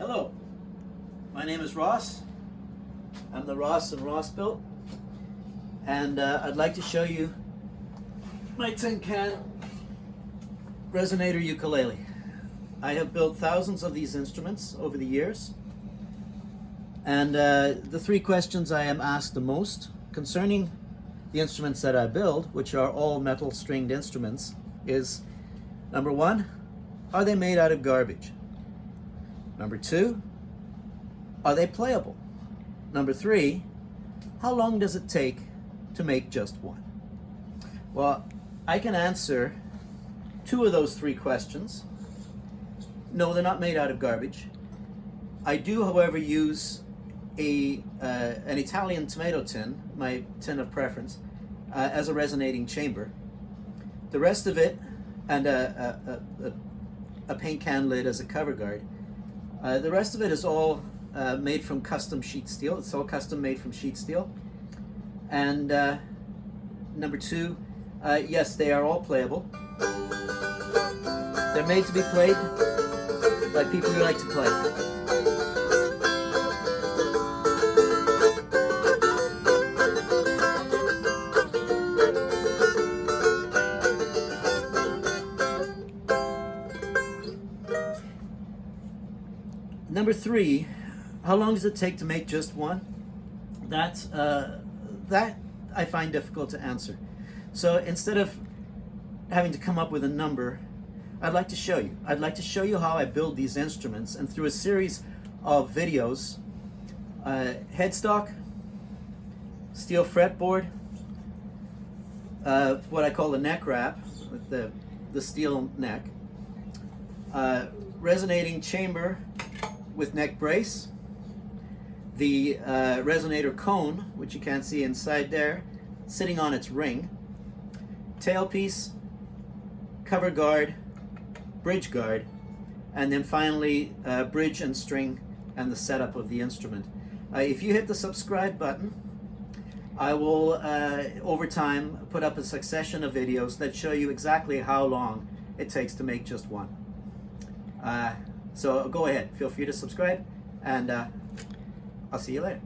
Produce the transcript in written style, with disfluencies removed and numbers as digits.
Hello, my name is Ross. I'm the Ross and rosbilt, and I'd like to show you my TinCan resonator ukulele. I have built thousands of these instruments over the years, and the three questions I am asked the most concerning the instruments that I build, which are all metal stringed instruments, is number one, are they made out of garbage? Number two, are they playable? Number three, how long does it take to make just one? Well, I can answer two of those three questions. No, they're not made out of garbage. I do, however, use an Italian tomato tin, my tin of preference, as a resonating chamber. The rest of it, and a paint can lid as a cover guard. The rest of it is all made from custom sheet steel. It's all custom made from sheet steel. And number two, yes, they are all playable. They're made to be played by people who like to play. Number three, how long does it take to make just one? That I find difficult to answer. So instead of having to come up with a number, I'd like to show you. I'd like to show you how I build these instruments, and through a series of videos, headstock, steel fretboard, what I call the neck wrap, with the steel neck, resonating chamber with neck brace, the resonator cone, which you can't see inside there, sitting on its ring, tailpiece, cover guard, bridge guard, and then finally bridge and string and the setup of the instrument. If you hit the subscribe button, I will over time put up a succession of videos that show you exactly how long it takes to make just one. So go ahead, feel free to subscribe, and I'll see you later.